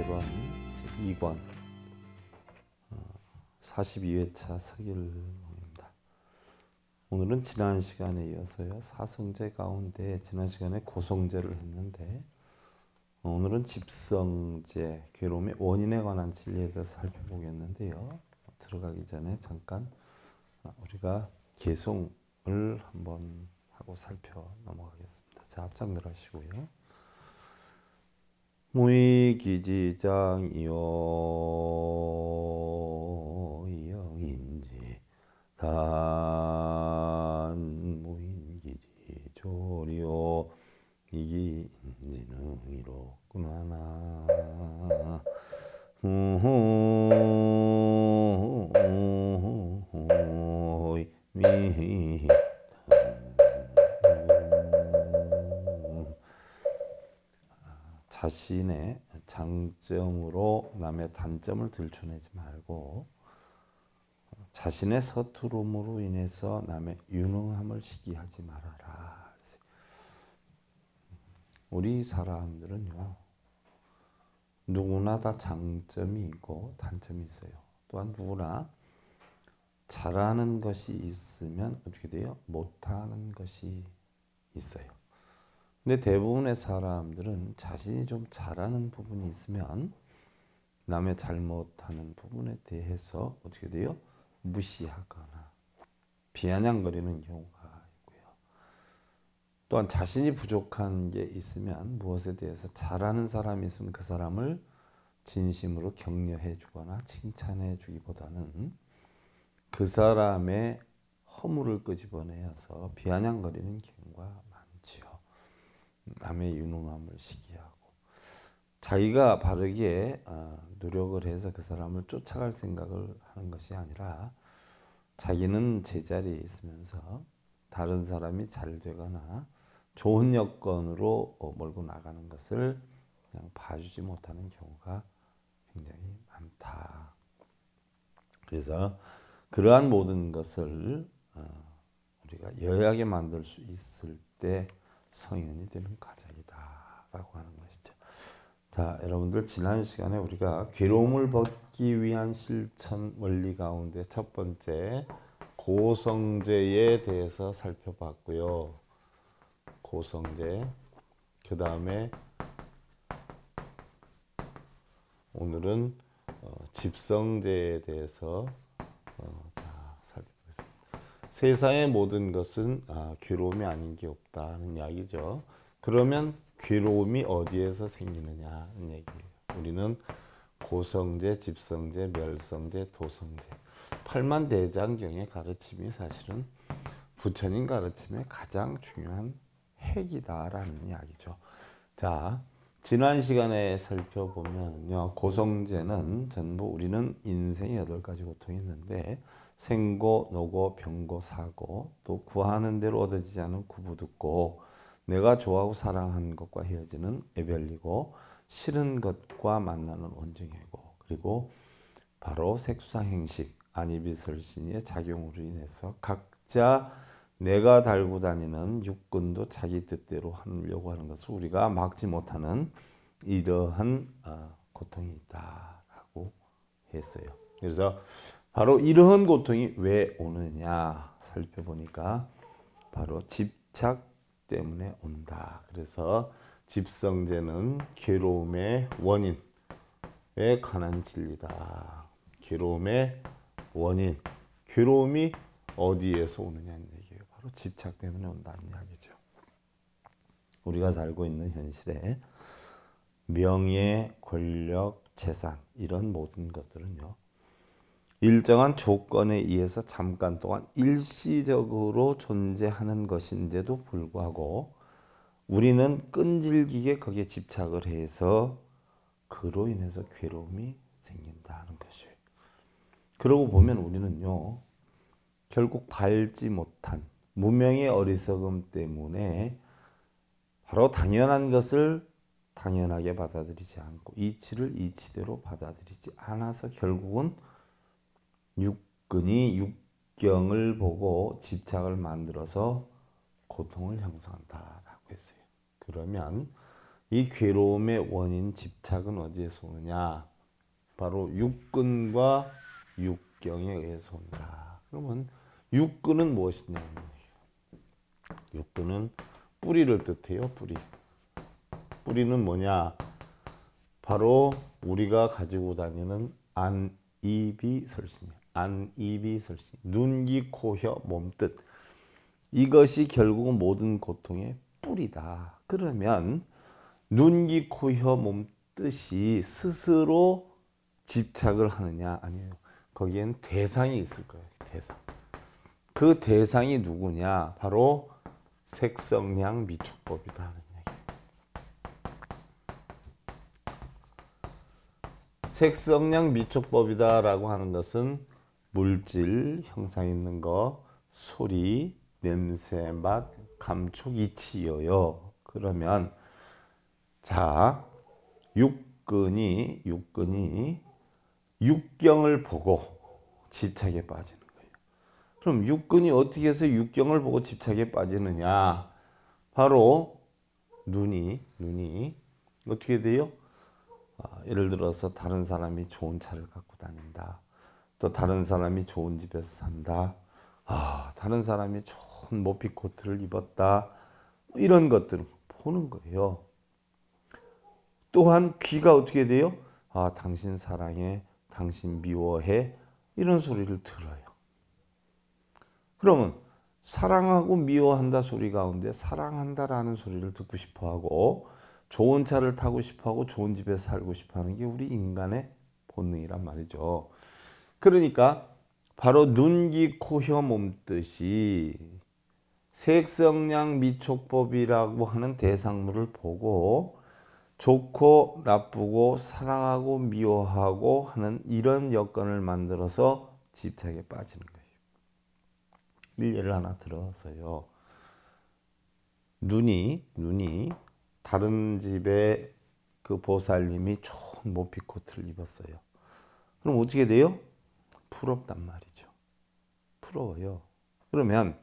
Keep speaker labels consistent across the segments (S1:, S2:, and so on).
S1: 토론 제2권 42회차 서길봉입니다. 오늘은 지난 시간에 이어서요, 사성제 가운데 지난 시간에 고성제를 했는데 오늘은 집성제, 괴로움의 원인에 관한 진리에 대해서 살펴보겠는데요. 들어가기 전에 잠깐 우리가 개송을 한번 하고 살펴 넘어가겠습니다. 자, 앞장 들어가시고요. 무의기지장이요 영인지 단무인기지 조리요 이기인지는 이로구나. 미 자신의 장점으로 남의 단점을 들춰내지 말고 자신의 서투름으로 인해서 남의 유능함을 시기하지 말아라. 우리 사람들은요, 누구나 다 장점이 있고 단점이 있어요. 또한 누구나 잘하는 것이 있으면 어떻게 돼요? 못하는 것이 있어요. 근데 대부분의 사람들은 자신이 좀 잘하는 부분이 있으면 남의 잘못하는 부분에 대해서 어떻게 돼요? 무시하거나 비아냥거리는 경우가 있고요. 또한 자신이 부족한 게 있으면 무엇에 대해서 잘하는 사람이 있으면 그 사람을 진심으로 격려해 주거나 칭찬해 주기보다는 그 사람의 허물을 끄집어내어서 비아냥거리는 경우가 많지요. 남의 유능함을 시기하고 자기가 바르게 노력을 해서 그 사람을 쫓아갈 생각을 하는 것이 아니라 자기는 제자리에 있으면서 다른 사람이 잘 되거나 좋은 여건으로 몰고 나가는 것을 그냥 봐주지 못하는 경우가 굉장히 많다. 그래서 그러한 모든 것을 우리가 여하게 만들 수 있을 때 성현이 되는 과정이다라고 하는 것이죠. 자, 여러분들 지난 시간에 우리가 괴로움을 벗기 위한 실천 원리 가운데 첫 번째 고성제에 대해서 살펴봤고요. 고성제. 그 다음에 오늘은 집성제에 대해서 살펴보겠습니다. 세상의 모든 것은 괴로움이 아닌 게 없다는 이야기죠. 그러면 괴로움이 어디에서 생기느냐는 얘기예요. 우리는 고성제, 집성제, 멸성제, 도성제, 팔만대장경의 가르침이 사실은 부처님 가르침의 가장 중요한 핵이다라는 이야기죠. 자, 지난 시간에 살펴보면요, 고성제는 전부 우리는 인생의 8가지 고통이 있는데 생고, 노고, 병고, 사고, 또 구하는 대로 얻어지지 않은 구부듣고, 내가 좋아하고 사랑하는 것과 헤어지는 애별리고, 싫은 것과 만나는 원증이고, 그리고 바로 색수상행식, 안이비설신의 작용으로 인해서 각자 내가 달고 다니는 육근도 자기 뜻대로 하려고 하는 것을 우리가 막지 못하는 이러한 고통이 있다라고 했어요. 그래서 바로 이러한 고통이 왜 오느냐 살펴보니까 바로 집착 때문에 온다. 그래서 집성제는 괴로움의 원인에 관한 진리다. 괴로움의 원인, 괴로움이 어디에서 오느냐는 얘기예요. 바로 집착 때문에 온다는 이야기죠. 우리가 살고 있는 현실에 명예, 권력, 재산 이런 모든 것들은요, 일정한 조건에 의해서 잠깐 동안 일시적으로 존재하는 것인데도 불구하고 우리는 끈질기게 거기에 집착을 해서 그로 인해서 괴로움이 생긴다는 것이에요. 그러고 보면 우리는요, 결국 밟지 못한 무명의 어리석음 때문에 바로 당연한 것을 당연하게 받아들이지 않고 이치를 이치대로 받아들이지 않아서 결국은 육근이 육경을 보고 집착을 만들어서 고통을 형성한다라고 했어요. 그러면 이 괴로움의 원인 집착은 어디에서 오느냐? 바로 육근과 육경에 의해서 온다. 그러면 육근은 무엇이냐? 육근은 뿌리를 뜻해요. 뿌리. 뿌리는 뭐냐? 바로 우리가 가지고 다니는 안이비설신. 안이비설신. 눈, 귀, 코, 혀, 몸뜻. 이것이 결국은 모든 고통의 뿌리다. 그러면 눈, 귀, 코, 혀, 몸뜻이 스스로 집착을 하느냐? 아니에요. 거기엔 대상이 있을 거예요. 대상. 그 대상이 누구냐? 바로 색성량 미촉법이다 하는 얘기. 색성량 미촉법이다라고 하는 것은 물질, 형상 있는 거, 소리, 냄새, 맛, 감촉, 이치여요. 그러면 자, 육근이 육경을 보고 집착에 빠지는 거예요. 그럼 육근이 어떻게 해서 육경을 보고 집착에 빠지느냐? 바로 눈이 어떻게 돼요? 예를 들어서 다른 사람이 좋은 차를 갖고 다닌다. 또 다른 사람이 좋은 집에서 산다. 다른 사람이 좋은 모피 코트를 입었다. 이런 것들을 보는 거예요. 또한 귀가 어떻게 돼요? 당신 사랑해, 당신 미워해, 이런 소리를 들어요. 그러면 사랑하고 미워한다 소리 가운데 사랑한다라는 소리를 듣고 싶어하고 좋은 차를 타고 싶어하고 좋은 집에서 살고 싶어하는 게 우리 인간의 본능이란 말이죠. 그러니까 바로 눈, 귀, 코, 혀, 몸뜻이 색성량 미촉법이라고 하는 대상물을 보고 좋고 나쁘고 사랑하고 미워하고 하는 이런 여건을 만들어서 집착에 빠지는 거예요. 예를 하나 들어서요. 눈이 다른 집에 그 보살님이 좋은 모피 코트를 입었어요. 그럼 어떻게 돼요? 부럽단 말이죠. 부러워요. 그러면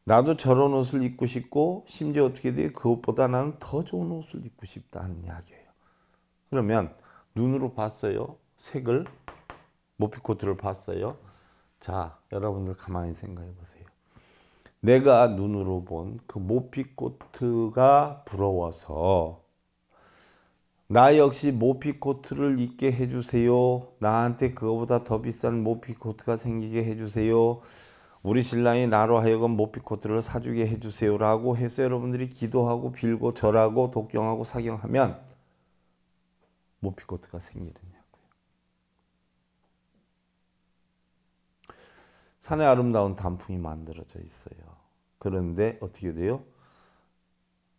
S1: 나도 저런 옷을 입고 싶고 심지어 어떻게 돼요? 그것보다 나는 더 좋은 옷을 입고 싶다는 이야기예요. 그러면 눈으로 봤어요. 색을 모피 코트를 봤어요. 자, 여러분들 가만히 생각해 보세요. 내가 눈으로 본 그 모피 코트가 부러워서 나 역시 모피 코트를 입게 해주세요. 나한테 그거보다 더 비싼 모피 코트가 생기게 해주세요. 우리 신랑이 나로 하여금 모피 코트를 사주게 해주세요 라고 해서 여러분들이 기도하고 빌고 절하고 독경하고 사경하면 모피 코트가 생기느냐고요. 산에 아름다운 단풍이 만들어져 있어요. 그런데 어떻게 돼요?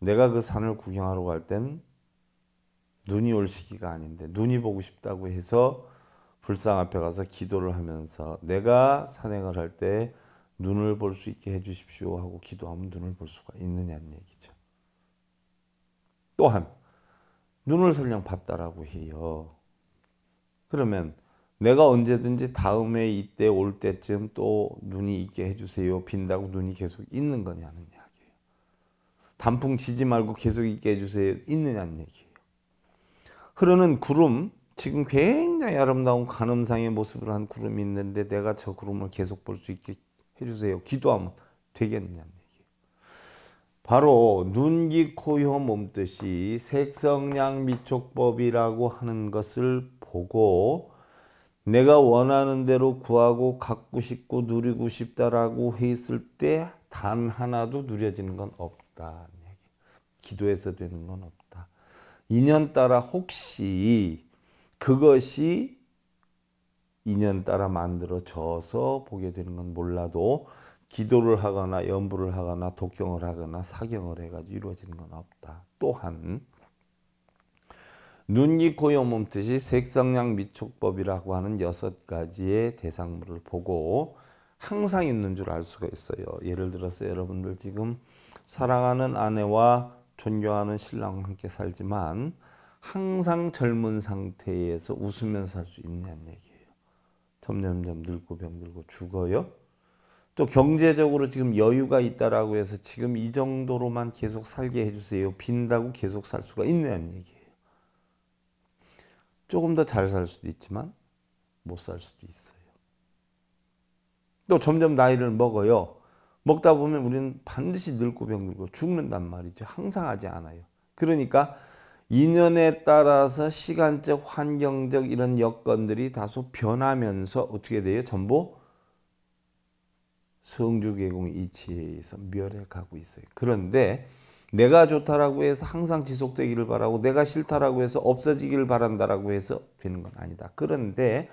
S1: 내가 그 산을 구경하러 갈 땐 눈이 올 시기가 아닌데 눈이 보고 싶다고 해서 불상 앞에 가서 기도를 하면서 내가 산행을 할 때 눈을 볼 수 있게 해주십시오 하고 기도하면 눈을 볼 수가 있느냐는 얘기죠. 또한 눈을 설령 봤다라고 해요. 그러면 내가 언제든지 다음에 이때 올 때쯤 또 눈이 있게 해주세요. 빈다고 눈이 계속 있는 거냐는 이야기예요. 단풍 지지 말고 계속 있게 해주세요. 있느냐는 얘기예요. 흐르는 구름, 지금 굉장히 아름다운 관음상의 모습을 한 구름이 있는데 내가 저 구름을 계속 볼 수 있게 해주세요. 기도하면 되겠느냐는 얘기예요. 바로 눈, 귀, 코, 혀, 몸뜻이 색성량 미촉법이라고 하는 것을 보고 내가 원하는 대로 구하고 갖고 싶고 누리고 싶다라고 했을 때 단 하나도 누려지는 건 없다. 기도해서 되는 건 없다. 인연 따라 혹시 그것이 인연 따라 만들어져서 보게 되는 건 몰라도 기도를 하거나 연부를 하거나 독경을 하거나 사경을 해가지고 이루어지는 건 없다. 또한 눈, 귀, 코, 혀, 몸뜻이 색성량 미촉법이라고 하는 6가지의 대상물을 보고 항상 있는 줄 알 수가 있어요. 예를 들어서 여러분들 지금 사랑하는 아내와 존경하는 신랑과 함께 살지만 항상 젊은 상태에서 웃으면서 살 수 있냐는 얘기예요. 점점점 늙고 병들고 죽어요. 또 경제적으로 지금 여유가 있다라고 해서 지금 이 정도로만 계속 살게 해주세요. 빈다고 계속 살 수가 있냐는 얘기예요. 조금 더 잘 살 수도 있지만 못 살 수도 있어요. 또 점점 나이를 먹어요. 먹다 보면 우리는 반드시 늙고 병들고 죽는단 말이죠. 항상 하지 않아요. 그러니까 인연에 따라서 시간적, 환경적 이런 여건들이 다소 변하면서 어떻게 돼요? 전부 성주계공 이치에서 멸해 가고 있어요. 그런데 내가 좋다라고 해서 항상 지속되기를 바라고 내가 싫다라고 해서 없어지기를 바란다라고 해서 되는 건 아니다. 그런데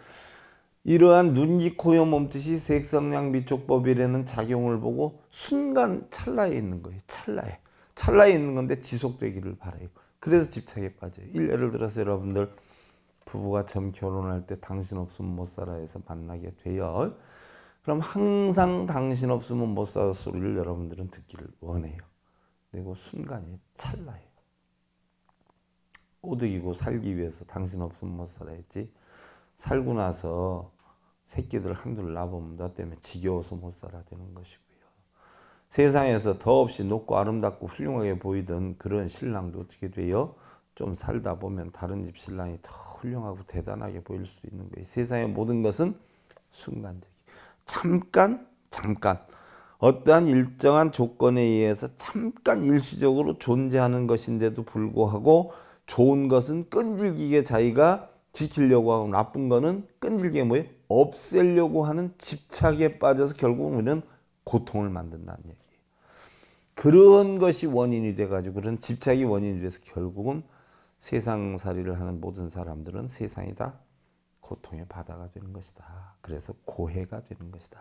S1: 이러한 눈, 이, 코, 여 몸뜻이 색성량미촉법이라는 작용을 보고 순간 찰나에 있는 거예요. 찰나에. 찰나에 있는 건데 지속되기를 바라요. 그래서 집착에 빠져요. 예를 들어서 여러분들 부부가 처음 결혼할 때 당신 없으면 못 살아 해서 만나게 돼요. 그럼 항상 당신 없으면 못 살아 소리를 여러분들은 듣기를 원해요. 그리고 순간이 찰나예요. 꼬드기고 살기 위해서 당신 없으면 못 살아 했지. 살고 나서 새끼들 한둘 낳아보면 너 때문에 지겨워서 못 살아 되는 것이고요. 세상에서 더없이 높고 아름답고 훌륭하게 보이던 그런 신랑도 어떻게 돼요? 좀 살다 보면 다른 집 신랑이 더 훌륭하고 대단하게 보일 수 있는 거예요. 세상의 모든 것은 순간적이에요. 잠깐 어떠한 일정한 조건에 의해서 잠깐 일시적으로 존재하는 것인데도 불구하고 좋은 것은 끈질기게 자기가 지키려고 하고 나쁜 거는 끈질기게 뭐예요? 없애려고 하는 집착에 빠져서 결국은 우리는 고통을 만든다는 얘기예요. 그런 것이 원인이 돼가지고 그런 집착이 원인이 돼서 결국은 세상살이를 하는 모든 사람들은 세상이 다 고통의 바다가 되는 것이다. 그래서 고해가 되는 것이다.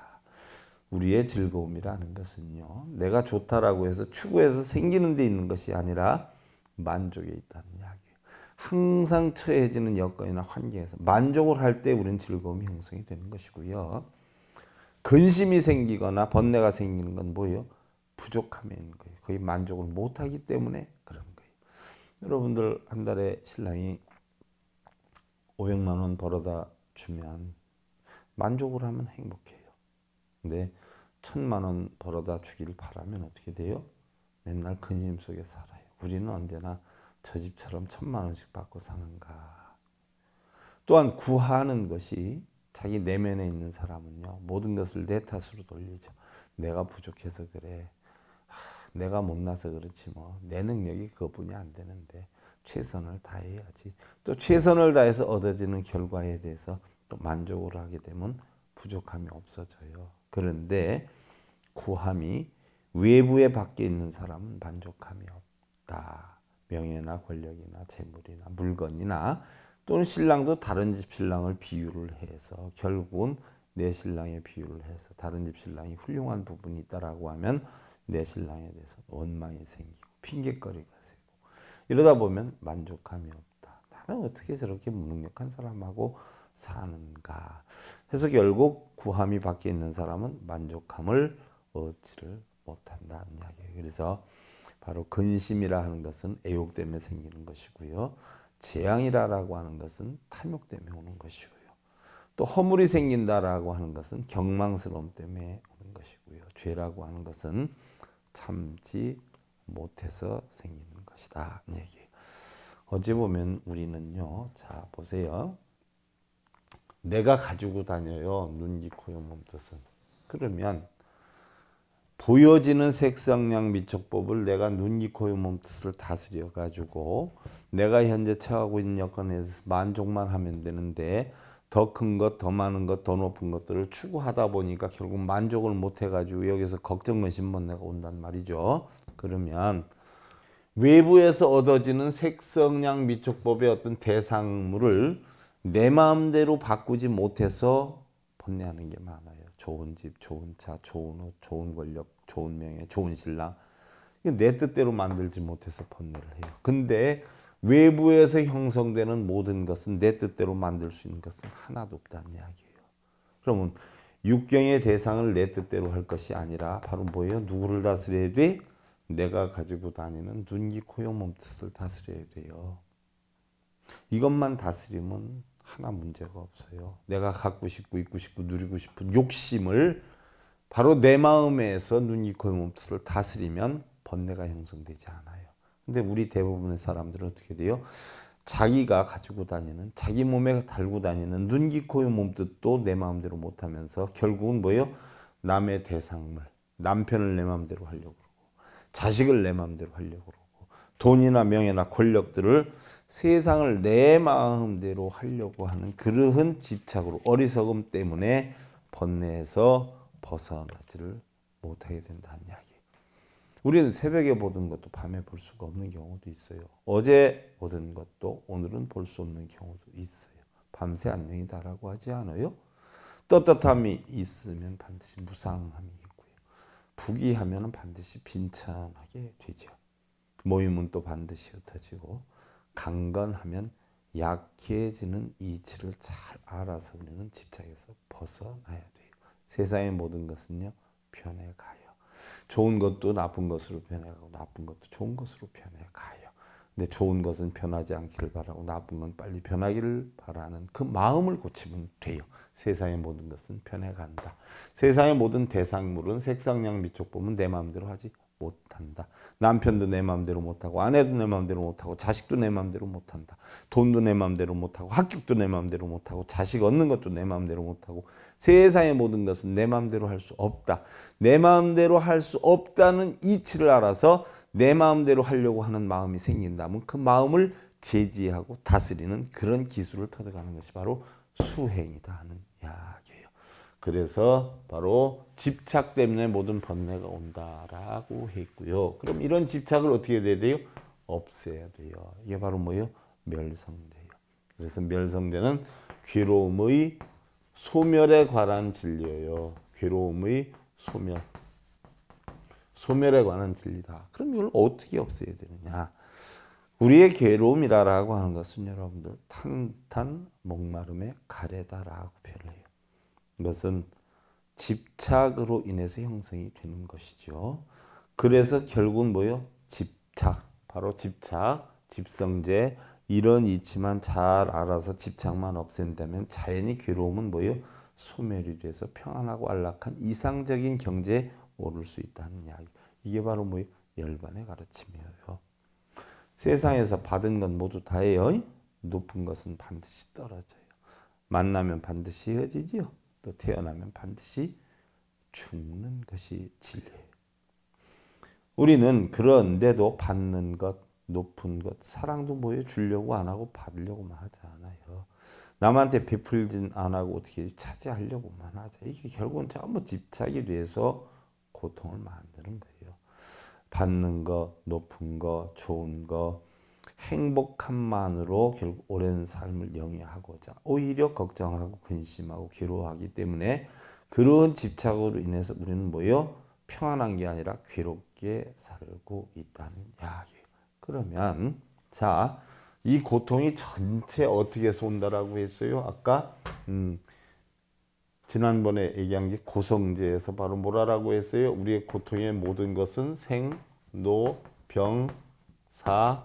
S1: 우리의 즐거움이라는 것은요. 내가 좋다라고 해서 추구해서 생기는 데 있는 것이 아니라 만족에 있다는 이야기예요. 항상 처해지는 여건이나 환경에서 만족을 할 때 우리는 즐거움이 형성이 되는 것이고요. 근심이 생기거나 번뇌가 생기는 건 뭐예요? 부족함에 있는 거예요. 거의 만족을 못하기 때문에 그런 거예요. 여러분들 한 달에 신랑이 500만 원 벌어다 주면 만족을 하면 행복해요. 근데 1000만 원 벌어다 주기를 바라면 어떻게 돼요? 맨날 근심 속에 살아요. 우리는 언제나 저 집처럼 1000만 원씩 받고 사는가. 또한 구하는 것이 자기 내면에 있는 사람은요. 모든 것을 내 탓으로 돌리죠. 내가 부족해서 그래. 내가 못나서 그렇지 뭐. 내 능력이 그것뿐이 안 되는데 최선을 다해야지. 또 최선을 다해서 얻어지는 결과에 대해서 또 만족을 하게 되면 부족함이 없어져요. 그런데 구함이 외부에 밖에 있는 사람은 만족함이 없다. 명예나 권력이나 재물이나 물건이나 또는 신랑도 다른 집 신랑을 비유를 해서 결국은 내 신랑에 비유를 해서 다른 집 신랑이 훌륭한 부분이 있다라고 하면 내 신랑에 대해서 원망이 생기고 핑계거리가 생기고 이러다 보면 만족함이 없다. 나는 어떻게 저렇게 무능력한 사람하고 사는가 해서 결국 구함이 밖에 있는 사람은 만족함을 얻지를 못한다는 이야기예요. 그래서 바로 근심이라 하는 것은 애욕 때문에 생기는 것이고요. 재앙이라고 하는 것은 탐욕 때문에 오는 것이고요. 또 허물이 생긴다라고 하는 것은 경망스러움 때문에 오는 것이고요. 죄라고 하는 것은 참지 못해서 생기는 것이다. 얘기예요. 어찌 보면 우리는요. 자 보세요. 내가 가지고 다녀요. 눈, 귀, 코, 여, 몸, 뜻은. 그러면 보여지는 색상량 미촉법을 내가 눈, 귀, 코, 여, 몸, 뜻을 다스려 가지고 내가 현재 처하고 있는 여건에 대해서 만족만 하면 되는데 더 큰 것, 더 많은 것, 더 높은 것들을 추구하다 보니까 결국 만족을 못 해가지고 여기서 걱정, 근심, 번뇌가 온단 말이죠. 그러면 외부에서 얻어지는 색성량 미촉법의 어떤 대상물을 내 마음대로 바꾸지 못해서 번뇌하는 게 많아요. 좋은 집, 좋은 차, 좋은 옷, 좋은 권력, 좋은 명예, 좋은 신랑. 내 뜻대로 만들지 못해서 번뇌를 해요. 근데 외부에서 형성되는 모든 것은 내 뜻대로 만들 수 있는 것은 하나도 없다는 이야기예요. 그러면 육경의 대상을 내 뜻대로 할 것이 아니라 바로 뭐예요? 누구를 다스려야 돼? 내가 가지고 다니는 눈, 귀, 코, 여, 몸, 뜻을 다스려야 돼요. 이것만 다스리면 하나 문제가 없어요. 내가 갖고 싶고 있고 싶고 누리고 싶은 욕심을 바로 내 마음에서 눈, 귀, 코, 몸짓을 다스리면 번뇌가 형성되지 않아요. 근데 우리 대부분의 사람들은 어떻게 돼요? 자기가 가지고 다니는, 자기 몸에 달고 다니는 눈, 귀, 코, 몸뜻도 내 마음대로 못하면서 결국은 뭐예요? 남의 대상물, 남편을 내 마음대로 하려고 그러고, 자식을 내 마음대로 하려고 그러고, 돈이나 명예나 권력들을 세상을 내 마음대로 하려고 하는 그러한 집착으로, 어리석음 때문에 번뇌에서 벗어나지를 못하게 된다는 이야기예요. 우리는 새벽에 보던 것도 밤에 볼 수가 없는 경우도 있어요. 어제 보던 것도 오늘은 볼 수 없는 경우도 있어요. 밤새 안녕이다라고 하지 않아요? 떳떳함이 있으면 반드시 무상함이 있고요. 부귀하면 반드시 빈천하게 되죠. 모임은 또 반드시 흩어지고, 강건하면 약해지는 이치를 잘 알아서 우리는 집착에서 벗어나야 돼요. 세상의 모든 것은요, 변해가요. 좋은 것도 나쁜 것으로 변해가고, 나쁜 것도 좋은 것으로 변해가요. 근데 좋은 것은 변하지 않기를 바라고, 나쁜 건 빨리 변하기를 바라는 그 마음을 고치면 돼요. 세상의 모든 것은 변해간다. 세상의 모든 대상물은 색상량 미촉 보면 내 마음대로 하지 못한다. 남편도 내 마음대로 못하고, 아내도 내 마음대로 못하고, 자식도 내 마음대로 못한다. 돈도 내 마음대로 못하고, 합격도 내 마음대로 못하고, 자식 얻는 것도 내 마음대로 못하고, 세상의 모든 것은 내 마음대로 할 수 없다. 내 마음대로 할 수 없다는 이치를 알아서 내 마음대로 하려고 하는 마음이 생긴다면 그 마음을 제지하고 다스리는 그런 기술을 터득하는 것이 바로 수행이다 하는 이야기예요. 그래서 바로 집착 때문에 모든 번뇌가 온다라고 했고요. 그럼 이런 집착을 어떻게 해야 돼요? 없애야 돼요. 이게 바로 뭐예요? 멸성제예요. 그래서 멸성제는 괴로움의 소멸에 관한 진리예요. 괴로움의 소멸. 소멸에 관한 진리다. 그럼 이걸 어떻게 없애야 되느냐? 우리의 괴로움이라고 하는 것은 여러분들 탄탄 목마름의 가래다라고 표현해요. 이것은 집착으로 인해서 형성이 되는 것이죠. 그래서 결국은 뭐요? 집착, 바로 집착, 집성제 이런 이치만 잘 알아서 집착만 없앤다면 자연히 괴로움은 뭐요? 소멸이 돼서 평안하고 안락한 이상적인 경제에 오를 수 있다는 이야기. 이게 바로 뭐요? 열반의 가르침이에요. 세상에서 받은 건 모두 다예요. 높은 것은 반드시 떨어져요. 만나면 반드시 헤어지지요. 또 태어나면 반드시 죽는 것이 진리예요. 우리는 그런데도 받는 것, 높은 것, 사랑도 뭐예요? 주려고 안 하고 받으려고만 하지 않아요. 남한테 베풀진 안 하고 어떻게 차지하려고만 하자. 이게 결국은 전부 집착이 돼서 고통을 만드는 거예요. 받는 것, 높은 것, 좋은 것, 행복함만으로 결국 오랜 삶을 영위하고자 오히려 걱정하고 근심하고 괴로워하기 때문에 그런 집착으로 인해서 우리는 뭐요? 평안한 게 아니라 괴롭게 살고 있다는 이야기예요. 그러면 자, 이 고통이 전체 어떻게 해서 온다라고 했어요? 아까 지난번에 얘기한 게 고성제에서 바로 뭐라고 했어요? 우리의 고통의 모든 것은 생, 노, 병, 사,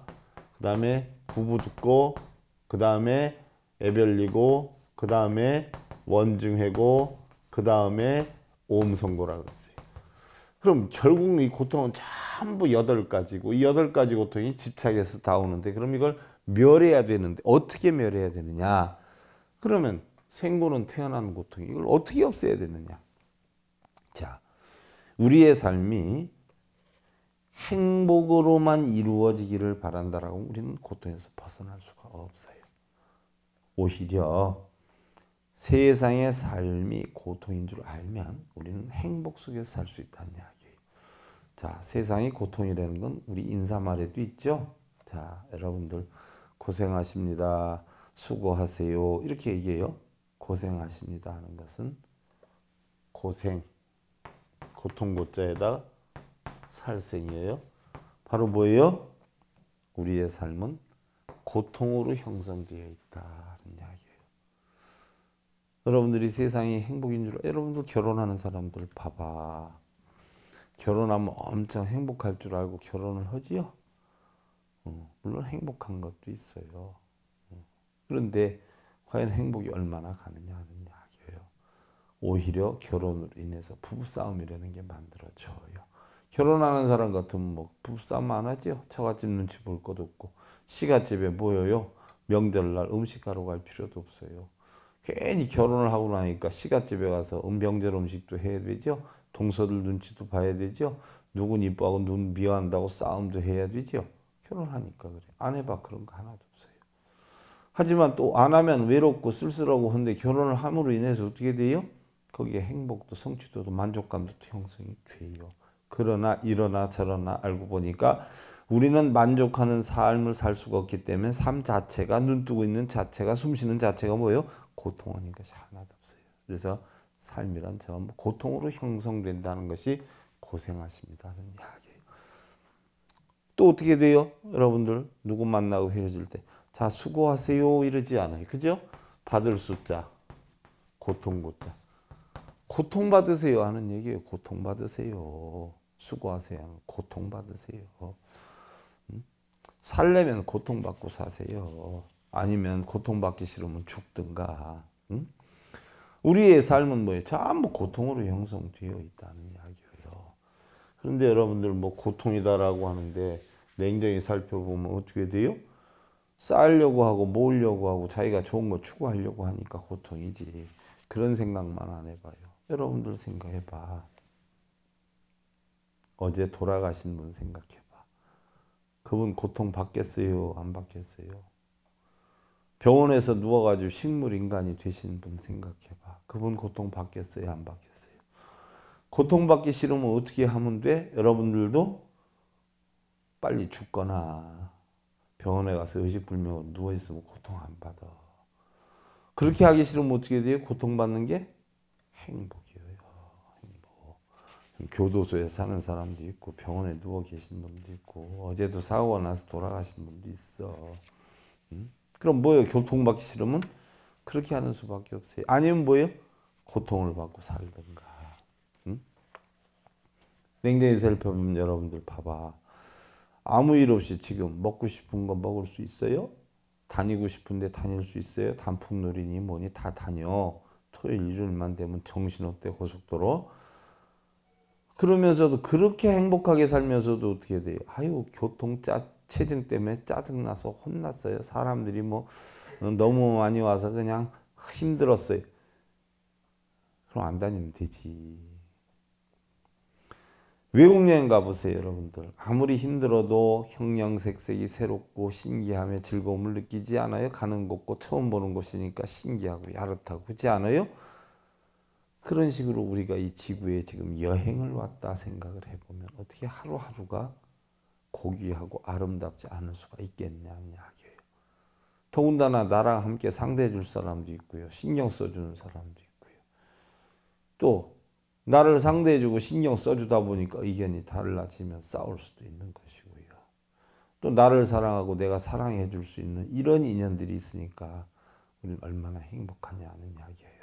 S1: 그 다음에 부부듣고, 그 다음에 애별리고, 그 다음에 원증회고, 그 다음에 오음선고라고 했어요. 그럼 결국 이 고통은 전부 8가지고 이 8가지 고통이 집착에서 다 오는데 그럼 이걸 멸해야 되는데 어떻게 멸해야 되느냐? 그러면 생고는 태어나는 고통 이걸 어떻게 없애야 되느냐? 자, 우리의 삶이 행복으로만 이루어지기를 바란다라고 우리는 고통에서 벗어날 수가 없어요. 오히려 세상의 삶이 고통인 줄 알면 우리는 행복 속에서 살 수 있다는 이야기예요. 자, 세상이 고통이라는 건 우리 인사말에도 있죠. 자, 여러분들 고생하십니다. 수고하세요. 이렇게 얘기해요. 고생하십니다 하는 것은 고생, 고통 고자에다 살생이에요. 바로 뭐예요? 우리의 삶은 고통으로 형성되어 있다는 이야기예요. 여러분들이 세상이 행복인 줄 여러분들 결혼하는 사람들 봐봐. 결혼하면 엄청 행복할 줄 알고 결혼을 하지요. 물론 행복한 것도 있어요. 그런데 과연 행복이 얼마나 가느냐 하는 이야기예요. 오히려 결혼으로 인해서 부부싸움이라는 게 만들어져요. 결혼하는 사람 같으면 뭐 부부싸움 안 하죠. 처갓집 눈치 볼 것도 없고 시갓집에 모여요. 명절날 음식하러 갈 필요도 없어요. 괜히 결혼을 하고 나니까 시갓집에 가서 명절 음식도 해야 되죠. 동서들 눈치도 봐야 되죠. 누군 이뻐하고 누군 미워한다고 싸움도 해야 되죠. 결혼하니까 그래. 안 해봐 그런 거 하나도 없어요. 하지만 또 안 하면 외롭고 쓸쓸하고 한데 결혼을 함으로 인해서 어떻게 돼요? 거기에 행복도 성취도도 만족감도 형성이 돼요. 그러나 이러나 저러나 알고 보니까 우리는 만족하는 삶을 살 수가 없기 때문에 삶 자체가 눈 뜨고 있는 자체가 숨 쉬는 자체가 뭐예요? 고통인 것이 하나도 없어요. 그래서 삶이란 전부 고통으로 형성된다는 것이 고생하십니다 하는 이야기예요. 또 어떻게 돼요? 여러분들 누구 만나고 헤어질 때 자 수고하세요 이러지 않아요. 그죠? 받을 숫자 고통 고자 고통받으세요 하는 얘기예요. 고통받으세요. 수고하세요. 고통받으세요. 살려면 고통받고 사세요. 아니면 고통받기 싫으면 죽든가. 우리의 삶은 뭐예요? 전부 고통으로 형성되어 있다는 이야기예요. 그런데 여러분들 뭐 고통이다라고 하는데 냉정히 살펴보면 어떻게 돼요? 쌓으려고 하고 모으려고 하고 자기가 좋은 거 추구하려고 하니까 고통이지. 그런 생각만 안 해봐요. 여러분들 생각해봐. 어제 돌아가신 분 생각해봐. 그분 고통 받겠어요? 안 받겠어요? 병원에서 누워가지고 식물인간이 되신 분 생각해봐. 그분 고통 받겠어요? 안 받겠어요? 고통받기 싫으면 어떻게 하면 돼? 여러분들도 빨리 죽거나 병원에 가서 의식불명으로 누워있으면 고통 안 받아. 그렇게 하기 싫으면 어떻게 돼요? 고통받는 게 행복이에요. 행복. 교도소에 사는 사람도 있고 병원에 누워 계신 분도 있고 어제도 사고가 나서 돌아가신 분도 있어. 그럼 뭐예요? 고통받기 싫으면 그렇게 하는 수밖에 없어요. 아니면 뭐예요? 고통을 받고 살든가. 냉정히 살펴보면 여러분들 봐봐. 아무 일 없이 지금 먹고 싶은 거 먹을 수 있어요? 다니고 싶은데 다닐 수 있어요? 단풍놀이니 뭐니 다 다녀. 토요일 일요일만 되면 정신없대 고속도로. 그러면서도 그렇게 행복하게 살면서도 어떻게 돼요? 아유 체증 때문에 짜증나서 혼났어요. 사람들이 뭐 너무 많이 와서 그냥 힘들었어요. 그럼 안 다니면 되지. 외국 여행 가보세요 여러분들. 아무리 힘들어도 형형색색이 새롭고 신기하며 즐거움을 느끼지 않아요? 가는 곳고 처음 보는 곳이니까 신기하고 야릇하고 그렇지 않아요? 그런 식으로 우리가 이 지구에 지금 여행을 왔다 생각을 해보면 어떻게 하루하루가 고귀하고 아름답지 않을 수가 있겠냐는 이야기예요. 더군다나 나랑 함께 상대해 줄 사람도 있고요. 신경 써주는 사람도 있고요. 또 나를 상대해주고 신경 써주다 보니까 의견이 달라지면 싸울 수도 있는 것이고요. 또 나를 사랑하고 내가 사랑해 줄 수 있는 이런 인연들이 있으니까 우리는 얼마나 행복하냐는 이야기예요.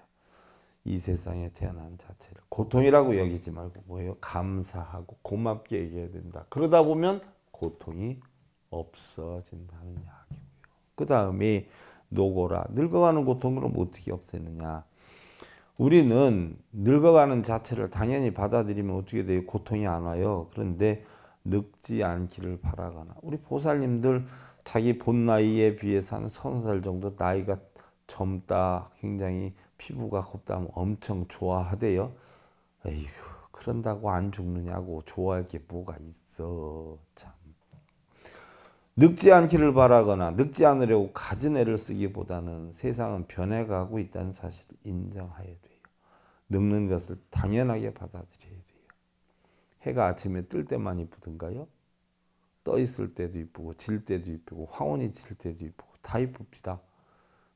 S1: 이 세상에 태어난 자체를 고통이라고 여기지 말고 뭐예요? 감사하고 고맙게 얘기해야 된다. 그러다 보면 고통이 없어진다는 이야기고요. 그 다음에 노고라. 늙어가는 고통을 어떻게 없애느냐. 우리는 늙어가는 자체를 당연히 받아들이면 어떻게 돼요? 고통이 안 와요. 그런데 늙지 않기를 바라거나 우리 보살님들 자기 본 나이에 비해서 한 30살 정도 나이가 젊다 굉장히 피부가 곱다면 엄청 좋아하대요. 에이구 그런다고 안 죽느냐고 좋아할 게 뭐가 있어. 참. 늙지 않기를 바라거나 늙지 않으려고 갖은 애를 쓰기보다는 세상은 변해가고 있다는 사실을 인정해야 돼요. 늙는 것을 당연하게 받아들여야 돼요. 해가 아침에 뜰 때만 이쁘던가요? 떠 있을 때도 이쁘고 질 때도 이쁘고 황혼이 질 때도 이쁘고 다 이쁩니다.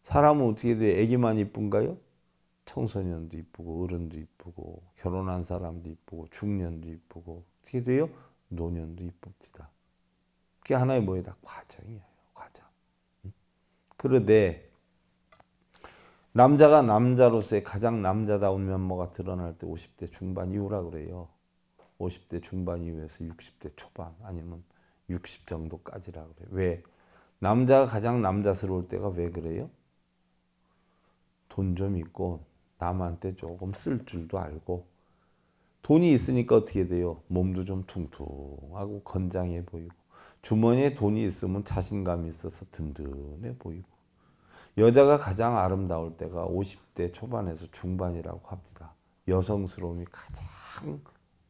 S1: 사람은 어떻게 돼요? 애기만 이쁜가요? 청소년도 이쁘고 어른도 이쁘고 결혼한 사람도 이쁘고 중년도 이쁘고 어떻게 돼요? 노년도 이쁩니다. 그게 하나의 뭐이다? 과정이에요. 과정. 그런데 남자가 남자로서의 가장 남자다운 면모가 드러날 때 50대 중반 이후라 그래요. 50대 중반 이후에서 60대 초반 아니면 60 정도까지라 그래요. 왜? 남자가 가장 남자스러울 때가 왜 그래요? 돈 좀 있고 남한테 조금 쓸 줄도 알고 돈이 있으니까 어떻게 돼요? 몸도 좀 퉁퉁하고 건장해 보이고 주머니에 돈이 있으면 자신감이 있어서 든든해 보이고 여자가 가장 아름다울 때가 50대 초반에서 중반이라고 합니다. 여성스러움이 가장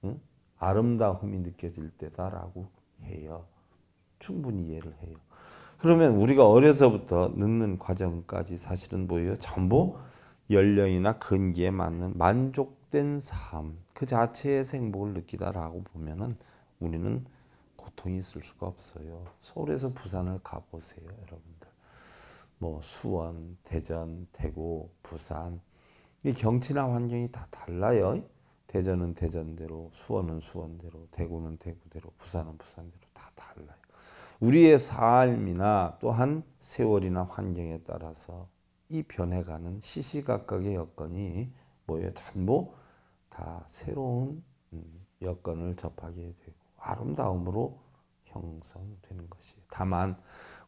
S1: 응? 아름다움이 느껴질 때다라고 해요. 충분히 이해를 해요. 그러면 우리가 어려서부터 늙는 과정까지 사실은 뭐예요? 전부 연령이나 근기에 맞는 만족된 삶, 그 자체의 행복을 느끼다라고 보면은 우리는 고통이 있을 수가 없어요. 서울에서 부산을 가보세요, 여러분들. 뭐 수원, 대전, 대구, 부산 이 경치나 환경이 다 달라요. 대전은 대전대로, 수원은 수원대로, 대구는 대구대로, 부산은 부산대로 다 달라요. 우리의 삶이나 또한 세월이나 환경에 따라서 이 변해가는 시시각각의 여건이 뭐예요? 전부 다 새로운 여건을 접하게 되고 아름다움으로 형성되는 것이. 다만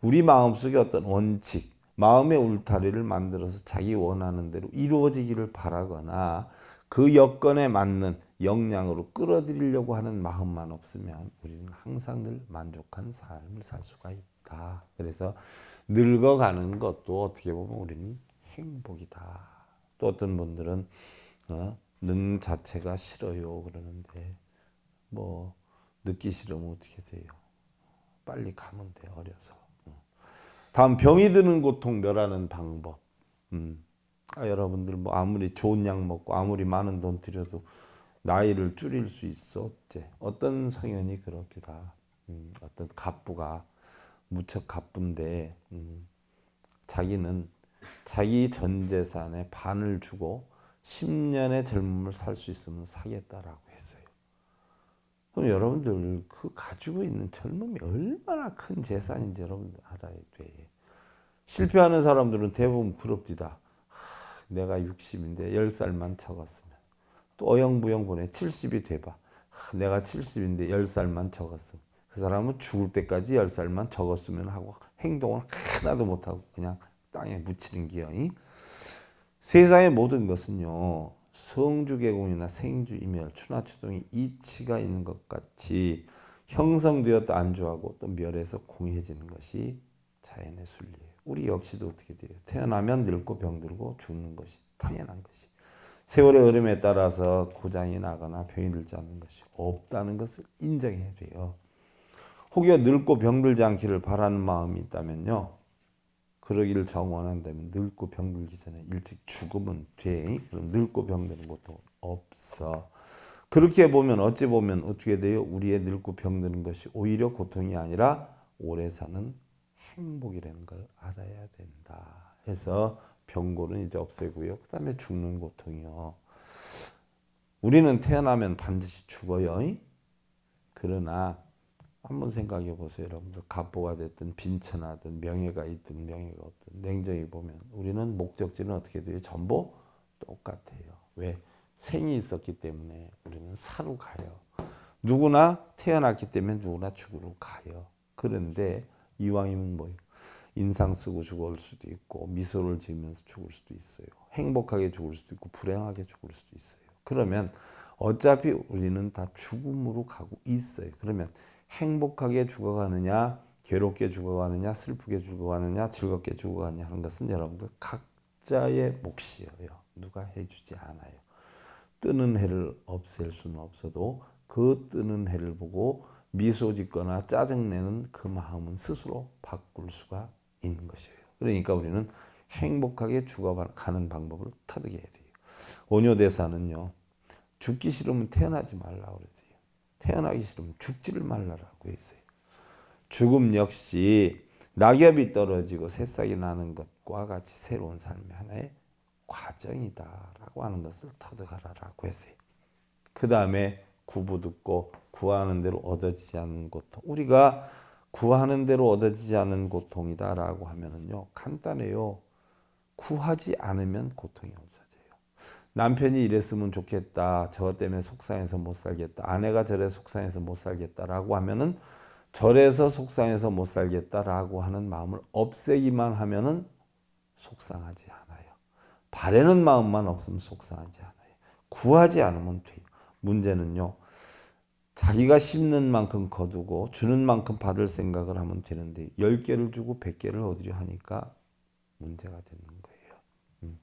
S1: 우리 마음속에 어떤 원칙, 마음의 울타리를 만들어서 자기 원하는 대로 이루어지기를 바라거나 그 여건에 맞는 역량으로 끌어들이려고 하는 마음만 없으면 우리는 항상 늘 만족한 삶을 살 수가 있다. 그래서 늙어가는 것도 어떻게 보면 우리는 행복이다. 또 어떤 분들은 늙는 자체가 싫어요 그러는데 뭐 늙기 싫으면 어떻게 돼요? 빨리 가면 돼 어려서. 다음 병이 드는 고통 멸하는 방법. 여러분들 뭐 아무리 좋은 약 먹고 아무리 많은 돈 들여도 나이를 줄일 수 있어 어째? 어떤 성현이 그럽니다. 어떤 갑부가 무척 갑부인데 자기는 자기 전 재산의 반을 주고 10년의 젊음을 살 수 있으면 사겠다라고 했어요. 그럼 여러분들 그 가지고 있는 젊음이 얼마나 큰 재산인지 여러분들 알아야 돼. 실패하는 사람들은 대부분 부럽디다. 내가 60인데 10살만 적었으면. 또 어영부영 보내 70이 돼봐. 내가 70인데 10살만 적었으면. 그 사람은 죽을 때까지 10살만 적었으면 하고 행동을 하나도 못하고 그냥 땅에 묻히는 기여. 세상의 모든 것은요. 성주개공이나 생주이멸, 추나추동이 이치가 있는 것 같이 형성되었다 안주하고 또 멸해서 공해지는 것이 자연의 순리예요. 우리 역시도 어떻게 돼요? 태어나면 늙고 병들고 죽는 것이 당연한 것이. 세월의 흐름에 따라서 고장이 나거나 병이 들지 않는 것이 없다는 것을 인정해야 돼요. 혹여 늙고 병들지 않기를 바라는 마음이 있다면요. 그러기를 정원한다면 늙고 병들기 전에 일찍 죽으면 돼. 그럼 늙고 병드는 것도 없어. 그렇게 보면 어찌 보면 어떻게 돼요? 우리의 늙고 병드는 것이 오히려 고통이 아니라 오래 사는 행복이라는 걸 알아야 된다. 해서 병고는 이제 없애고요. 그 다음에 죽는 고통이요. 우리는 태어나면 반드시 죽어요. 그러나 한번 생각해 보세요. 여러분들 갑부가 됐든 빈천하든 명예가 있든 명예가 없든 냉정히 보면 우리는 목적지는 어떻게 돼요? 전부 똑같아요. 왜? 생이 있었기 때문에 우리는 사로 가요. 누구나 태어났기 때문에 누구나 죽으러 가요. 그런데 이왕이면 뭐예요? 인상 쓰고 죽을 수도 있고 미소를 지으면서 죽을 수도 있어요. 행복하게 죽을 수도 있고 불행하게 죽을 수도 있어요. 그러면 어차피 우리는 다 죽음으로 가고 있어요. 그러면 행복하게 죽어가느냐 괴롭게 죽어가느냐 슬프게 죽어가느냐 즐겁게 죽어가느냐 하는 것은 여러분들 각자의 몫이에요. 누가 해주지 않아요. 뜨는 해를 없앨 수는 없어도 그 뜨는 해를 보고 미소 짓거나 짜증내는 그 마음은 스스로 바꿀 수가 있는 것이에요. 그러니까 우리는 행복하게 죽어가는 방법을 터득해야 돼요. 온효대사는요. 죽기 싫으면 태어나지 말라고 그러세요. 태어나기 싫으면 죽지를 말라고 했어요. 죽음 역시 낙엽이 떨어지고 새싹이 나는 것과 같이 새로운 삶의 하나의 과정이다라고 하는 것을 터득하라고 했어요. 그 다음에 구부듣고 구하는 대로 얻어지지 않는 고통. 우리가 구하는 대로 얻어지지 않는 고통이다라고 하면은요 간단해요. 구하지 않으면 고통이 없어져요. 남편이 이랬으면 좋겠다. 저 때문에 속상해서 못 살겠다. 아내가 저래 속상해서 못 살겠다라고 하면은 저래서 속상해서 못 살겠다라고 하는 마음을 없애기만 하면은 속상하지 않아요. 바라는 마음만 없으면 속상하지 않아요. 구하지 않으면 돼요. 문제는요. 자기가 심는 만큼 거두고 주는 만큼 받을 생각을 하면 되는데 10개를 주고 100개를 얻으려 하니까 문제가 되는 거예요.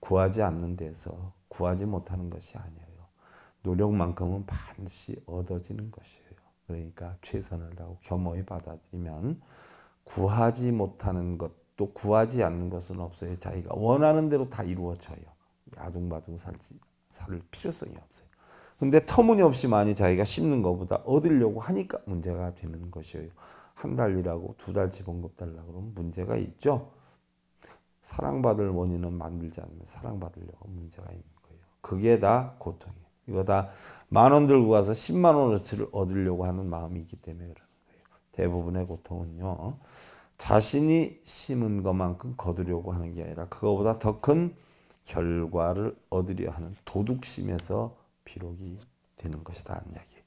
S1: 구하지 않는 데서 구하지 못하는 것이 아니에요. 노력만큼은 반드시 얻어지는 것이에요. 그러니까 최선을 다하고 겸허히 받아들이면 구하지 못하는 것도 구하지 않는 것은 없어요. 자기가 원하는 대로 다 이루어져요. 아둥바둥 살 필요성이 없어요. 근데 터무니없이 많이 자기가 심는 것보다 얻으려고 하니까 문제가 되는 것이에요. 한 달 일하고 2달 지봉급 달라고 그러면 문제가 있죠. 사랑받을 원인은 만들지 않으면 사랑받으려고 문제가 있는 거예요. 그게 다 고통이에요. 이거 다 10,000원 들고 가서 10만 원어치를 얻으려고 하는 마음이 있기 때문에 그러는 거예요. 대부분의 고통은요. 자신이 심은 것만큼 거두려고 하는 게 아니라 그거보다 더 큰 결과를 얻으려 하는 도둑심에서 비록이 되는 것이다 하는 이야기예요.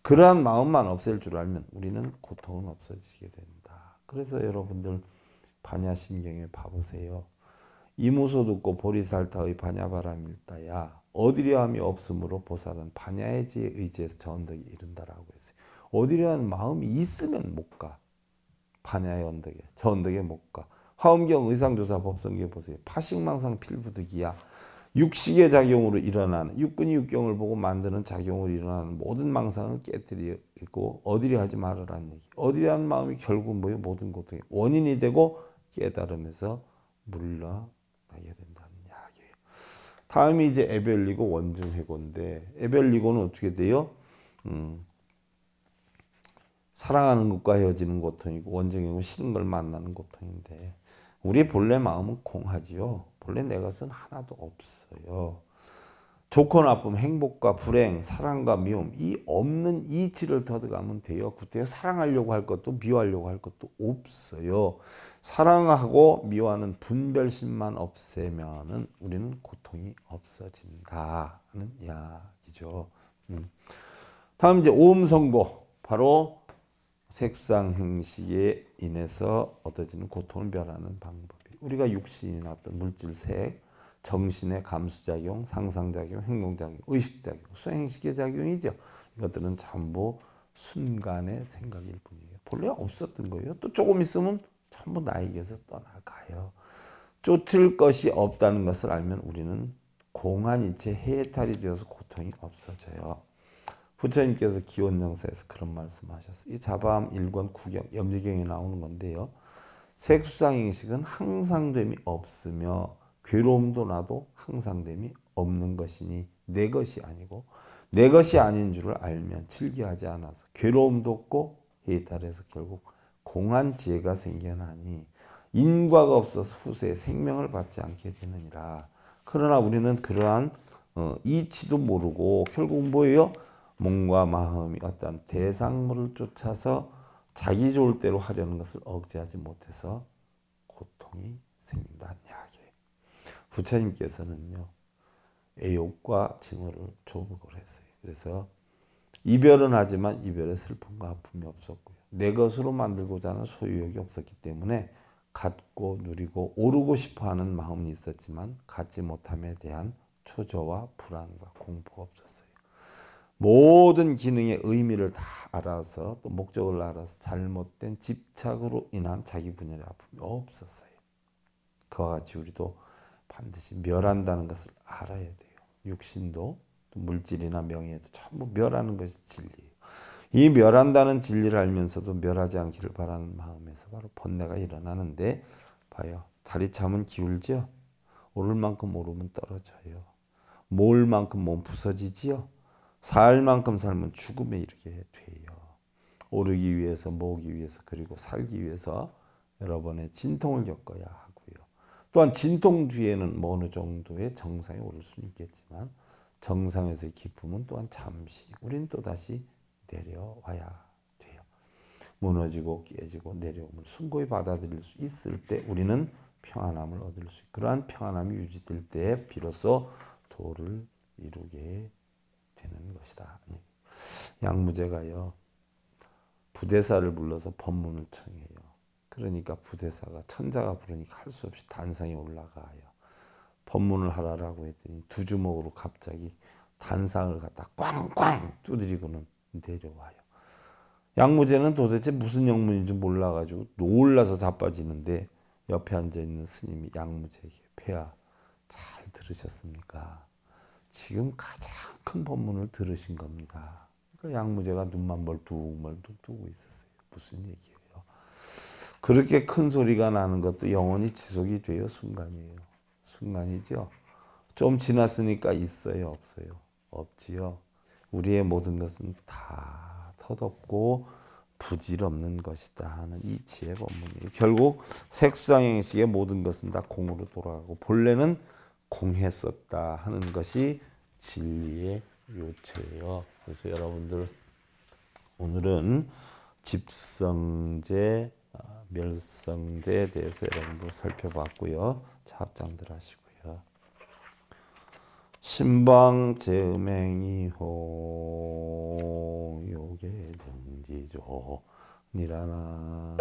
S1: 그러한 마음만 없앨 줄 알면 우리는 고통은 없어지게 된다. 그래서 여러분들 반야심경에 봐보세요. 이무소 듣고 보리살타의 반야바람일다야 얻으려 함이 없으므로 보살은 반야의 지에 의지해서 저 언덕에 이른다라고 했어요. 얻으려 하는 마음이 있으면 못 가. 반야의 언덕에 저 언덕에 못 가. 화엄경 의상조사 법성경에 보세요. 파식망상 필부득이야. 육식의 작용으로 일어나는 육근이 육경을 보고 만드는 작용으로 일어나는 모든 망상을 깨뜨리고 얻으려 하지 말으라는 얘기. 얻으려 하는 마음이 결국 뭐예요? 모든 고통의 원인이 되고 깨달음에서 물러나게 된다는 이야기예요. 다음이 이제 에벨리고 원증회고인데 에벨리고는 어떻게 돼요? 사랑하는 것과 헤어지는 고통이고 원증회고는 싫은 걸 만나는 고통인데 우리 본래 마음은 공하지요. 본래 내 것은 하나도 없어요. 좋고 나쁨, 행복과 불행, 사랑과 미움 이 없는 이치를 터득하면 돼요. 그때 사랑하려고 할 것도 미워하려고 할 것도 없어요. 사랑하고 미워하는 분별심만 없애면은 우리는 고통이 없어진다는 이야기죠. 다음 이제 오음성보 바로 색상행식에 인해서 얻어지는 고통을 멸하는 방법이 우리가 육신이 나왔던 물질색, 정신의 감수작용, 상상작용, 행동작용, 의식작용, 수행식의 작용이죠. 이것들은 전부 순간의 생각일 뿐이에요. 본래 없었던 거예요. 또 조금 있으면 전부 나에게서 떠나가요. 쫓을 것이 없다는 것을 알면 우리는 공한이체 해탈이 되어서 고통이 없어져요. 부처님께서 기원정사에서 그런 말씀하셨어요. 이 자바암 1권 9경 염지경에 나오는 건데요. 색수상행식은 항상됨이 없으며 괴로움도 나도 항상됨이 없는 것이니 내 것이 아니고 내 것이 아닌 줄을 알면 즐겨하지 않아서 괴로움도 없고 해탈해서 결국 공한지혜가 생겨나니 인과가 없어서 후세에 생명을 받지 않게 되느니라. 그러나 우리는 그러한 이치도 모르고 결국 뭐예요? 몸과 마음이 어떤 대상물을 쫓아서 자기 좋을 대로 하려는 것을 억제하지 못해서 고통이 생긴다는 이야기예요. 부처님께서는요. 애욕과 증오를 조국을 했어요. 그래서 이별은 하지만 이별의 슬픔과 아픔이 없었고요. 내 것으로 만들고자 하는 소유욕이 없었기 때문에 갖고 누리고 오르고 싶어하는 마음이 있었지만 갖지 못함에 대한 초조와 불안과 공포가 없었어요. 모든 기능의 의미를 다 알아서 또 목적을 알아서 잘못된 집착으로 인한 자기 분열의 아픔이 없었어요. 그와 같이 우리도 반드시 멸한다는 것을 알아야 돼요. 육신도 또 물질이나 명예도 전부 멸하는 것이 진리예요. 이 멸한다는 진리를 알면서도 멸하지 않기를 바라는 마음에서 바로 번뇌가 일어나는데 봐요. 다리 참은 기울죠. 오를 만큼 오르면 떨어져요. 모을 만큼 몸 부서지지요. 살 만큼 살면 죽음에 이르게 돼요. 오르기 위해서 모으기 위해서 그리고 살기 위해서 여러 번의 진통을 겪어야 하고요. 또한 진통 뒤에는 뭐 어느 정도의 정상에 오를 수는 있겠지만 정상에서의 기쁨은 또한 잠시 우린 또다시 내려와야 돼요. 무너지고 깨지고 내려오면 숭고히 받아들일 수 있을 때 우리는 평안함을 얻을 수 있고 그러한 평안함이 유지될 때 비로소 도를 이루게 되는 것이다. 양무제가요. 부대사를 불러서 법문을 청해요. 그러니까 부대사가 천자가 부르니까 할 수 없이 단상에 올라가요. 법문을 하라라고 했더니 두 주먹으로 갑자기 단상을 갖다 꽝꽝 두드리고는 내려와요. 양무제는 도대체 무슨 영문인지 몰라가지고 놀라서 자빠지는데 옆에 앉아있는 스님이 양무제에게 폐하 잘 들으셨습니까? 지금 가장 큰 법문을 들으신 겁니다. 그러니까 양무제가 눈만 멀뚱멀뚱 뜨고 있었어요. 무슨 얘기예요? 그렇게 큰 소리가 나는 것도 영원히 지속이 돼요? 순간이에요? 순간이죠. 좀 지났으니까 있어요? 없어요? 없지요. 우리의 모든 것은 다 덧없고 부질없는 것이다 하는 이 지혜 법문이에요. 결국 색수상행식의 모든 것은 다 공으로 돌아가고 본래는 공했었다 하는 것이 진리의 요체예요. 그래서 여러분들 오늘은 집성제, 멸성제에 대해서 여러분들 살펴봤고요. 자, 합장들 하시고요. 신방제음행이호 요계정지조 니라나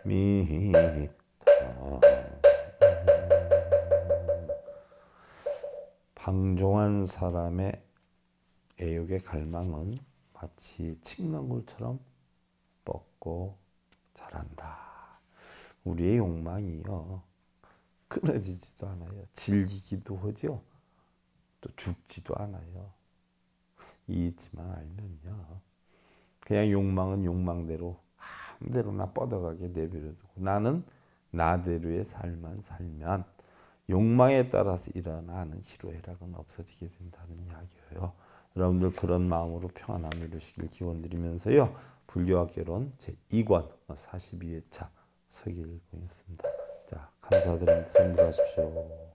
S1: 미타 방종한 사람의 애욕의 갈망은 마치 칡망울처럼 뻗고 자란다. 우리의 욕망이요. 끊어지지도 않아요. 질기기도 하죠. 또 죽지도 않아요. 이있지만 알면요. 그냥 욕망은 욕망대로 아무데로나 뻗어가게 내버려두고 나는 나대로의 삶만 살면 욕망에 따라서 일어나는 희로애락은 없어지게 된다는 이야기예요. 여러분들 그런 마음으로 평안함을 이루시길 기원드리면서요. 불교학개론 제2권 42회차 서기일공이었습니다. 자, 감사드립니다. 성불하십시오.